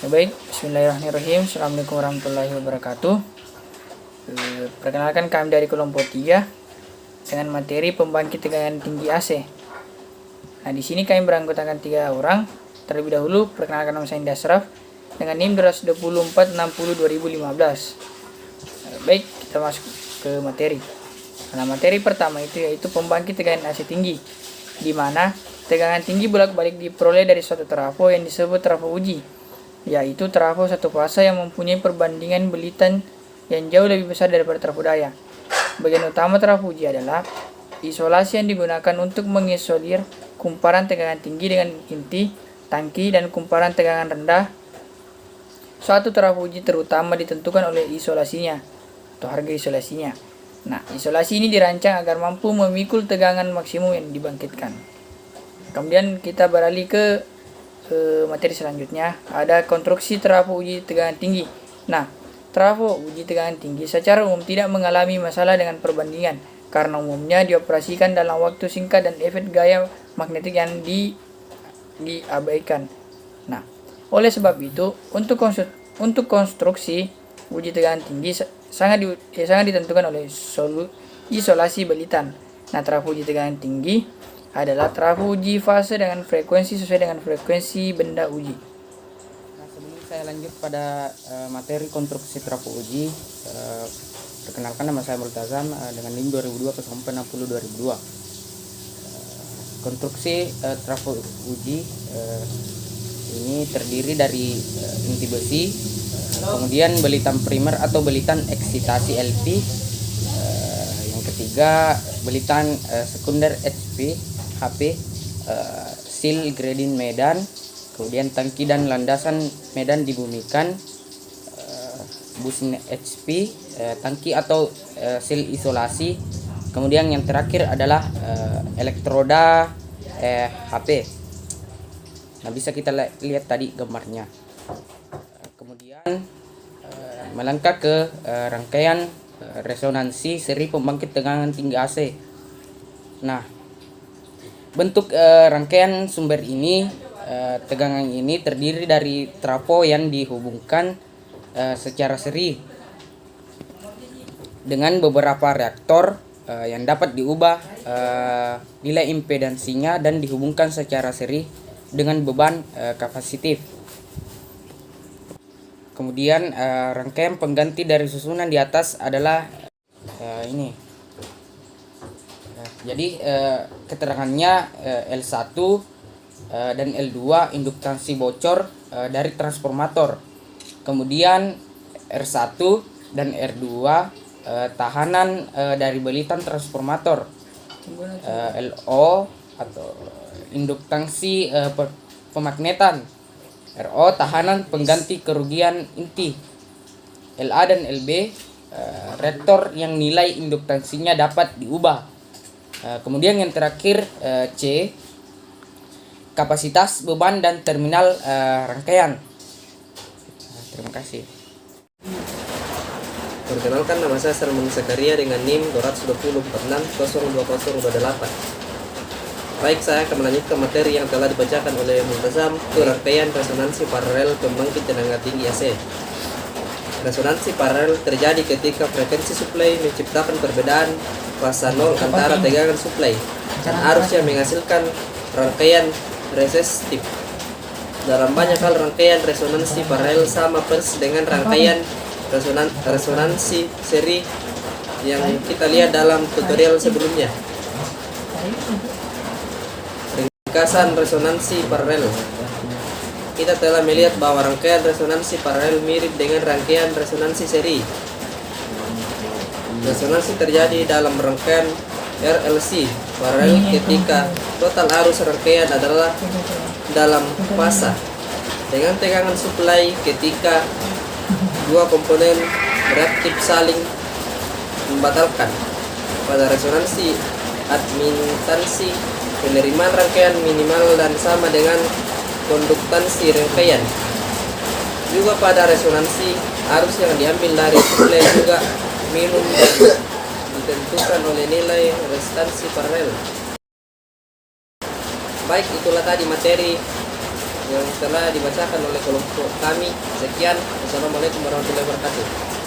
Baik, bismillahirrahmanirrahim. Assalamualaikum warahmatullahi wabarakatuh. Perkenalkan, kami dari kelompok 3 dengan materi pembangkit tegangan tinggi AC. Nah, di sini kami beranggotakan 3 orang. Terlebih dahulu, perkenalkan, nama saya Ashraf dengan NIM 22460/2015. Baik, kita masuk ke materi. Nah, materi pertama yaitu pembangkit tegangan AC tinggi, di mana tegangan tinggi bolak-balik diperoleh dari suatu trafo yang disebut trafo uji, yaitu trafo satu fase yang mempunyai perbandingan belitan yang jauh lebih besar daripada trafo daya. Bagian utama trafo uji adalah isolasi yang digunakan untuk mengisolir kumparan tegangan tinggi dengan inti, tangki, dan kumparan tegangan rendah. Suatu trafo uji terutama ditentukan oleh isolasinya atau harga isolasinya. Nah, isolasi ini dirancang agar mampu memikul tegangan maksimum yang dibangkitkan. Kemudian kita beralih ke materi selanjutnya, ada konstruksi trafo uji tegangan tinggi. Nah, trafo uji tegangan tinggi secara umum tidak mengalami masalah dengan perbandingan karena umumnya dioperasikan dalam waktu singkat dan efek gaya magnetik yang diabaikan. Nah, oleh sebab itu untuk konstruksi uji tegangan tinggi sangat ditentukan oleh isolasi belitan. Nah, trafo uji tegangan tinggi adalah trafo uji fase dengan frekuensi sesuai dengan frekuensi benda uji. Nah, sebelum saya lanjut pada materi konstruksi trafo uji, perkenalkan, nama saya Multazam dengan NIM 2002/60/2002. Konstruksi trafo uji ini terdiri dari inti besi, kemudian belitan primer atau belitan eksitasi LP, yang ketiga belitan sekunder HP, seal grading medan, kemudian tangki dan landasan medan dibumikan, bushing HP, tangki atau seal isolasi, kemudian yang terakhir adalah elektroda HP. Nah, bisa kita lihat tadi gambarnya. Kemudian melangkah ke rangkaian resonansi seri pembangkit tegangan tinggi AC. Nah, bentuk rangkaian sumber ini, tegangan ini terdiri dari trafo yang dihubungkan secara seri dengan beberapa reaktor yang dapat diubah nilai impedansinya dan dihubungkan secara seri dengan beban kapasitif. Kemudian rangkaian pengganti dari susunan di atas adalah ini. Jadi keterangannya L1 dan L2 induktansi bocor dari transformator. Kemudian R1 dan R2 tahanan dari belitan transformator. LO atau induktansi pemagnetan. RO tahanan pengganti kerugian inti. LA dan LB reaktor yang nilai induktansinya dapat diubah. Kemudian yang terakhir C, kapasitas beban dan terminal rangkaian. Terima kasih. Perkenalkan, nama saya Salman Zakaria dengan NIM 224602028. Baik, saya akan melanjutkan materi yang telah dibacakan oleh Multazam ke rangkaian resonansi paralel pembangkit tenaga tinggi AC. Resonansi paralel terjadi ketika frekuensi suplai menciptakan perbedaan fasa nol antara tegangan suplai dan arus yang menghasilkan rangkaian resistif. Dalam banyak hal rangkaian resonansi paralel sama persis dengan rangkaian resonansi seri yang kita lihat dalam tutorial sebelumnya. Ringkasan resonansi paralel. Kita telah melihat bahwa rangkaian resonansi paralel mirip dengan rangkaian resonansi seri. Resonansi terjadi dalam rangkaian RLC paralel ketika total arus rangkaian adalah dalam fasa dengan tegangan suplai ketika dua komponen reaktif saling membatalkan. Pada resonansi admitansi, penerimaan rangkaian minimal dan sama dengan konduktansi rangkaian. Juga pada resonansi, arus yang diambil dari suplai juga minum dan ditentukan oleh nilai restansi paralel. Baik, itulah tadi materi yang telah dibacakan oleh kelompok kami. Sekian, wassalamualaikum warahmatullahi wabarakatuh.